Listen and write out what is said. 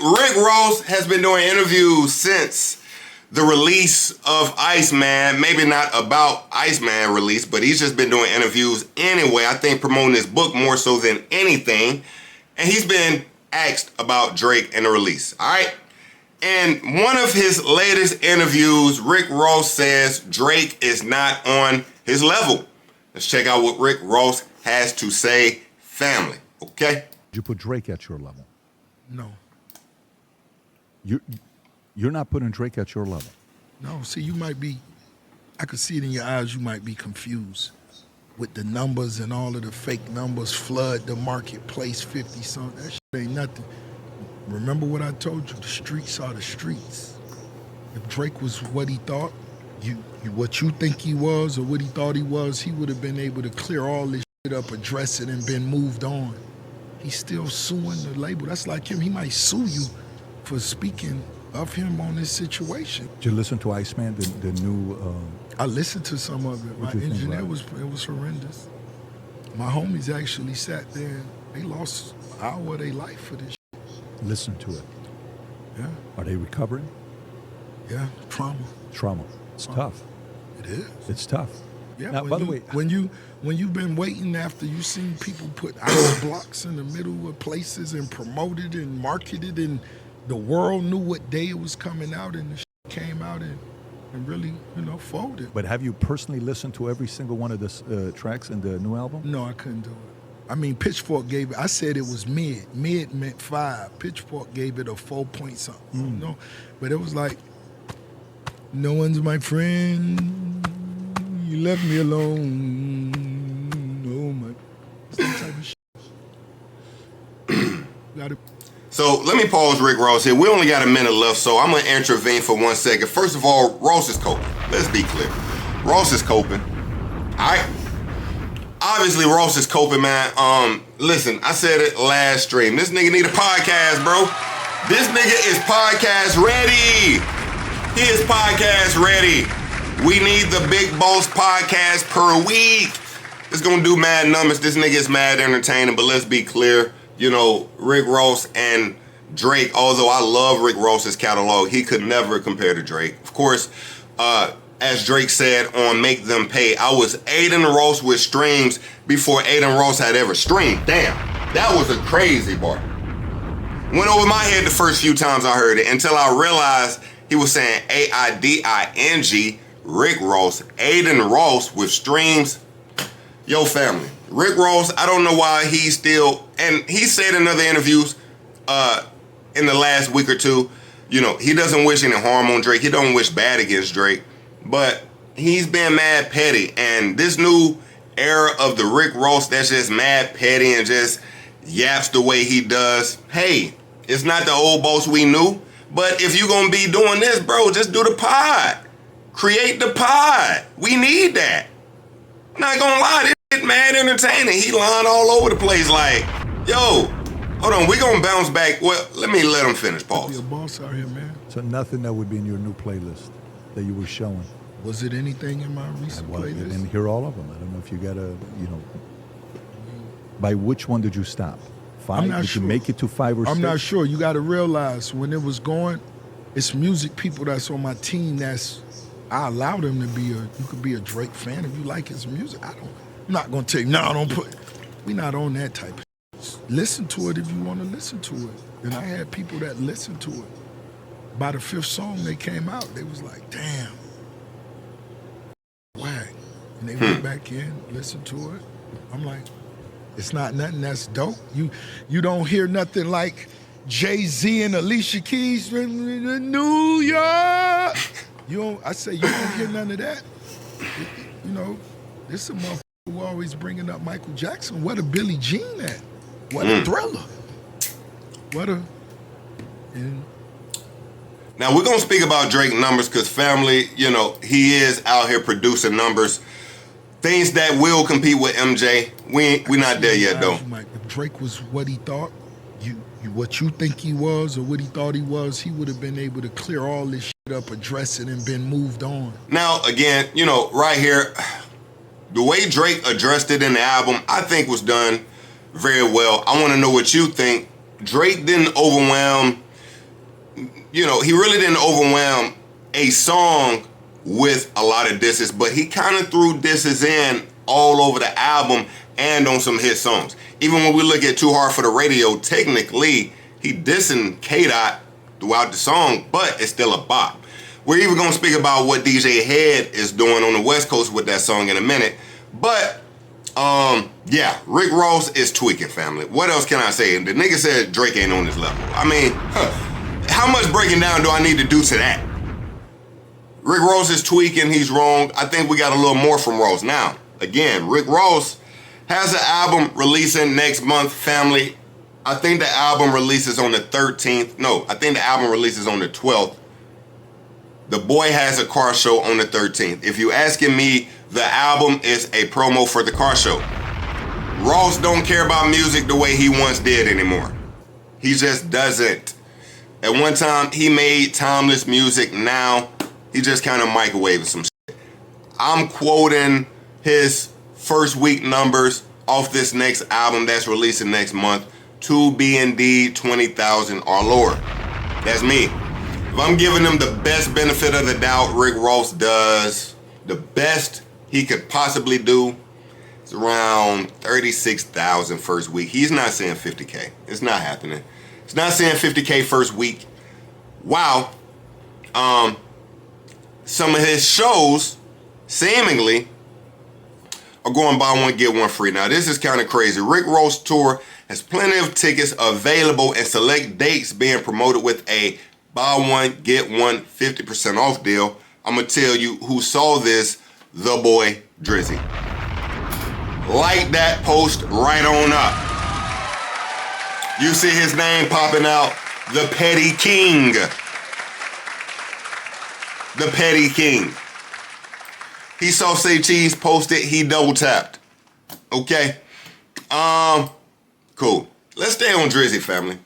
Rick Ross has been doing interviews since the release of Iceman. Maybe not about Iceman release, but he's just been doing interviews anyway. I think promoting his book more so than anything. And he's been asked about Drake and the release. All right. In one of his latest interviews, Rick Ross says Drake is not on his level. Let's check out what Rick Ross has to say, family. Okay? Did you put Drake at your level? No. You're not putting Drake at your level. No, see, you might be, I could see it in your eyes, you might be confused with the numbers and all of the fake numbers flood the marketplace 50 something. That shit ain't nothing. Remember what I told you, the streets are the streets. If Drake was what he thought, what you think he was or what he thought he was, he would have been able to clear all this shit up, address it, and been moved on. He's still suing the label. That's like him, he might sue you for speaking of him on this situation. Did you listen to Iceman, the new... I listened to some of it. My engineer it was horrendous. My homies actually sat there and they lost an hour of their life for this shit. Listen to it. Yeah. Are they recovering? Yeah, trauma. Trauma. It's tough. It is. It's tough. Yeah, now, by the way, when you've been waiting after you've seen people put ice blocks in the middle of places and promoted and marketed and the world knew what day it was coming out and the shit came out and really, folded. But have you personally listened to every single one of the tracks in the new album? No, I couldn't do it. I mean, Pitchfork gave it, I said it was mid. Mid meant 5. Pitchfork gave it a 4 point something. No, but it was like, no one's my friend. You left me alone. Oh my, it's that type of shit. Gotta. So let me pause Rick Ross here. We only got a minute left, so I'm going to intervene for 1 second. First of all, Ross is coping. Let's be clear. Ross is coping. All right? Obviously, Ross is coping, man. Listen, I said it last stream. This nigga need a podcast, bro. This nigga is podcast ready. He is podcast ready. We need the Big Boss podcast per week. It's going to do mad numbers. This nigga is mad entertaining, but let's be clear. Rick Ross and Drake, although I love Rick Ross's catalog, he could never compare to Drake. Of course, as Drake said on Make Them Pay, I was Aiden Ross with streams before Aiden Ross had ever streamed. Damn, that was a crazy bar. Went over my head the first few times I heard it until I realized he was saying AIDING, Rick Ross, Aiden Ross with streams. Yo, family. Rick Ross, I don't know why he's still, and he said in other interviews in the last week or two, he doesn't wish any harm on Drake. He don't wish bad against Drake, but he's been mad petty. And this new era of the Rick Ross that's just mad petty and just yaps the way he does, hey, it's not the old boss we knew, but if you're going to be doing this, bro, just do the pod. Create the pod. We need that. I'm not going to lie, mad entertaining. He lying all over the place like, yo, hold on, we gonna bounce back. Well, let him finish. Pause. Be a boss out here, man. So nothing that would be in your new playlist that you were showing? Was it anything in my recent playlist? I didn't hear all of them. I don't know if you got a, by which one did you stop? 5? I'm not did sure. You make it to 5 or 6? I'm not sure. You got to realize when it was going, it's music people that's on my team I allow them to be you could be a Drake fan if you like his music. I'm not going to tell you, no, don't put, we're not on that type of shit. Listen to it if you want to listen to it. And I had people that listened to it. By the 5th song they came out, they was like, damn, whack. And they went back in, listened to it. I'm like, it's not nothing that's dope. You don't hear nothing like Jay-Z and Alicia Keys in New York. I say, you don't hear none of that. This is a motherfucker who always bringing up Michael Jackson. What a Billie Jean at? What a Thriller? Now we're gonna speak about Drake numbers because family, he is out here producing numbers, things that will compete with MJ. We not there yet though. If Drake was what he thought, what you think he was or what he thought he was, he would have been able to clear all this shit up, address it, and been moved on. Now again, right here. The way Drake addressed it in the album, I think was done very well. I want to know what you think. Drake didn't overwhelm he really didn't overwhelm a song with a lot of disses, but he kind of threw disses in all over the album and on some hit songs. Even when we look at Too Hard for the Radio, technically, he dissing K-Dot throughout the song, but it's still a bop. We're even going to speak about what DJ Head is doing on the West Coast with that song in a minute. But, yeah, Rick Ross is tweaking, family. What else can I say? The nigga said Drake ain't on his level. I mean, how much breaking down do I need to do to that? Rick Ross is tweaking. He's wrong. I think we got a little more from Ross. Now, again, Rick Ross has an album releasing next month, family. I think the album releases on the 13th. No, I think the album releases on the 12th. The boy has a car show on the 13th. If you're asking me, the album is a promo for the car show. Ross don't care about music the way he once did anymore. He just doesn't. At one time, he made timeless music. Now, he just kind of microwaving some shit. I'm quoting his first week numbers off this next album that's releasing next month. 2B&D 20,000 or lower. That's me. If I'm giving him the best benefit of the doubt, Rick Ross does the best he could possibly do. It's around 36,000 first week. He's not saying 50K. It's not happening. It's not saying 50K first week. Wow. Some of his shows, seemingly, are going buy one, get one free. Now, this is kind of crazy. Rick Ross Tour has plenty of tickets available and select dates being promoted with a buy one, get one 50% off deal. I'm going to tell you who saw this, the boy Drizzy. Like that post right on up. You see his name popping out, the Petty King. The Petty King. He saw Say Cheese posted, he double tapped. Okay. Cool. Let's stay on Drizzy, family.